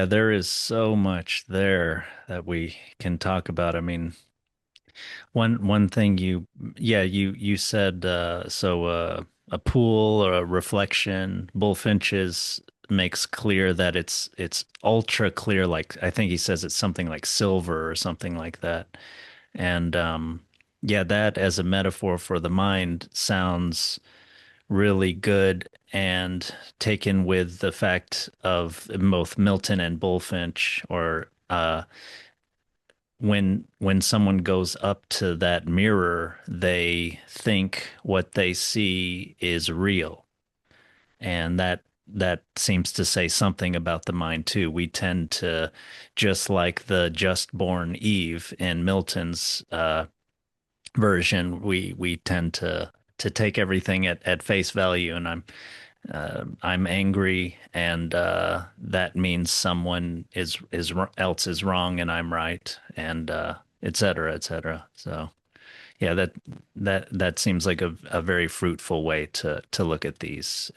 There is so much there that we can talk about. I mean, one thing you said a pool or a reflection, bullfinches makes clear that it's ultra clear, like I think he says it's something like silver or something like that. And yeah, that as a metaphor for the mind sounds really good, and taken with the fact of both Milton and Bullfinch, or when someone goes up to that mirror, they think what they see is real, and that seems to say something about the mind too. We tend to, just like the just born Eve in Milton's version, we tend to take everything at face value, and I'm angry, and that means someone else is wrong, and I'm right, and et cetera, et cetera. So yeah, that seems like a very fruitful way to look at these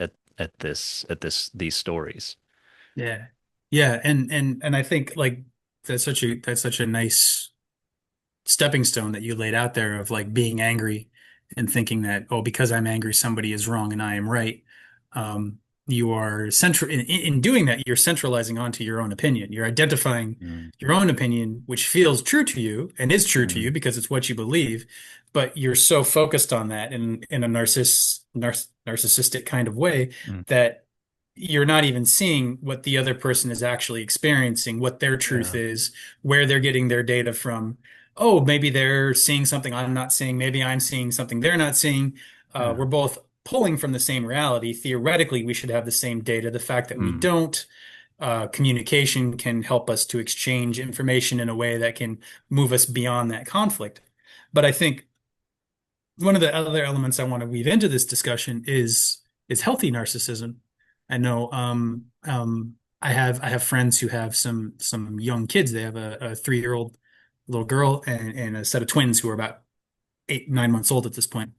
stories. Yeah. Yeah, and I think like that's such a nice stepping stone that you laid out there of like being angry and thinking that, oh, because I'm angry, somebody is wrong and I am right. You are central in doing that, you're centralizing onto your own opinion. You're identifying Mm, your own opinion, which feels true to you and is true to mm, you because it's what you believe, but you're so focused on that in a narcissistic kind of way mm. that you're not even seeing what the other person is actually experiencing, what their truth Yeah. is, where they're getting their data from. Oh, maybe they're seeing something I'm not seeing. Maybe I'm seeing something they're not seeing. Yeah. We're both pulling from the same reality. Theoretically, we should have the same data. The fact that we Mm, don't, communication can help us to exchange information in a way that can move us beyond that conflict. But I think one of the other elements I want to weave into this discussion is healthy narcissism. I know I have friends who have some young kids. They have a 3-year-old little girl and a set of twins who are about 8, 9 months old at this point.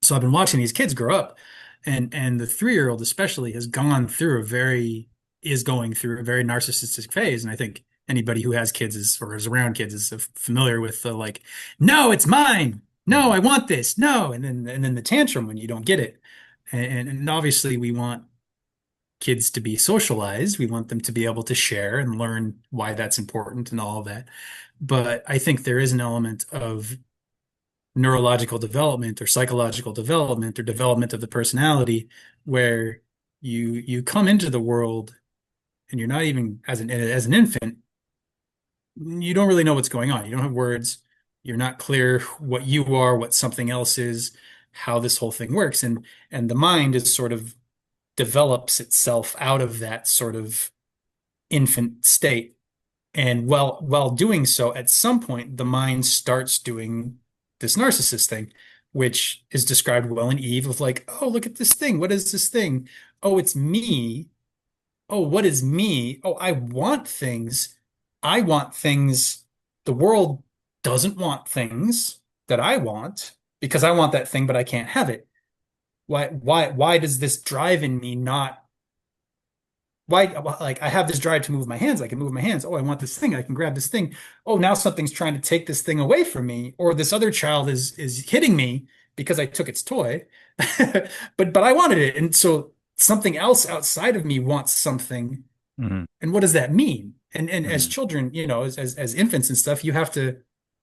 So I've been watching these kids grow up, and the 3-year-old especially is going through a very narcissistic phase. And I think anybody who has kids or is around kids is familiar with the like, no, it's mine. No, mm, I want this. No, and then the tantrum when you don't get it. And obviously we want kids to be socialized. We want them to be able to share and learn why that's important and all of that. But I think there is an element of neurological development or psychological development or development of the personality where you come into the world and you're not even as an infant, you don't really know what's going on. You don't have words. You're not clear what you are, what something else is, how this whole thing works. And the mind is sort of develops itself out of that sort of infant state. And while doing so, at some point, the mind starts doing this narcissist thing, which is described well in Eve of like, oh, look at this thing. What is this thing? Oh, it's me. Oh, what is me? Oh, I want things. I want things. The world doesn't want things that I want because I want that thing, but I can't have it. Why does this drive in me not why like I have this drive to move my hands. I can move my hands. Oh, I want this thing. I can grab this thing. Oh, now something's trying to take this thing away from me, or this other child is hitting me because I took its toy. But I wanted it. And so something else outside of me wants something. mm, And what does that mean? And as mm. children, as infants and stuff, you have to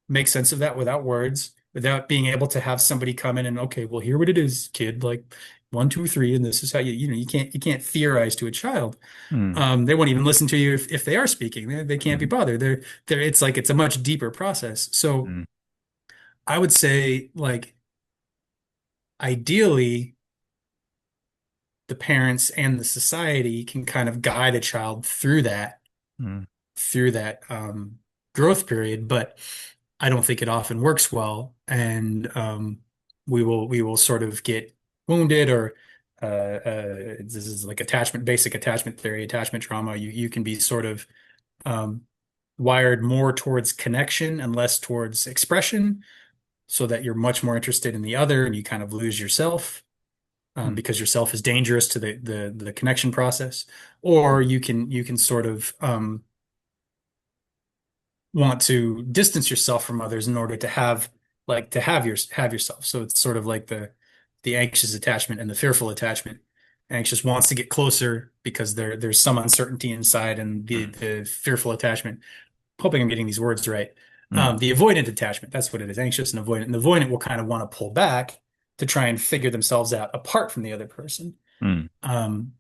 make sense of that without words, without being able to have somebody come in and, okay, well, here what it is, kid, like 1, 2, 3, and this is how you can't theorize to a child. Mm, They won't even listen to you if they are speaking. They can't be mm, bothered. It's like it's a much deeper process. So mm, I would say like ideally the parents and the society can kind of guide a child mm. through that growth period, but I don't think it often works well, and we will sort of get wounded or this is like basic attachment theory, attachment trauma. You can be sort of um, wired more towards connection and less towards expression, so that you're much more interested in the other and you kind of lose yourself. Hmm. because yourself is dangerous to the connection process, or you can sort of want to distance yourself from others in order to have yourself. So it's sort of like the anxious attachment and the fearful attachment. Anxious wants to get closer because there's some uncertainty inside, and the Hmm. the fearful attachment, hoping I'm getting these words right. Hmm. The avoidant attachment, that's what it is, anxious and avoidant. And the avoidant will kind of want to pull back to try and figure themselves out apart from the other person. Hmm.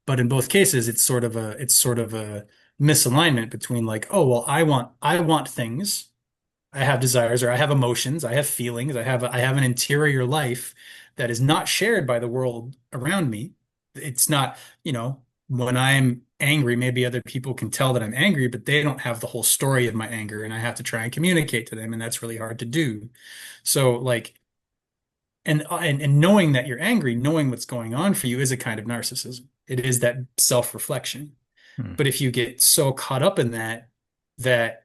But in both cases, it's sort of a misalignment between like, oh, well, I want things, I have desires, or I have emotions, I have feelings, I have an interior life that is not shared by the world around me. It's not, when I'm angry, maybe other people can tell that I'm angry, but they don't have the whole story of my anger, and I have to try and communicate to them, and that's really hard to do. So like, and knowing that you're angry, knowing what's going on for you is a kind of narcissism. It is that self-reflection. Hmm. But if you get so caught up in that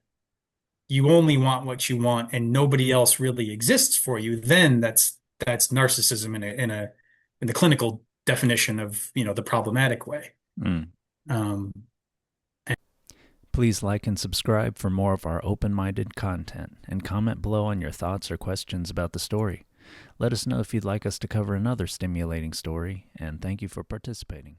you only want what you want and nobody else really exists for you, then that's narcissism in the clinical definition of, the problematic way. Hmm. Um, Please like and subscribe for more of our open-minded content, and comment below on your thoughts or questions about the story. Let us know if you'd like us to cover another stimulating story, and thank you for participating.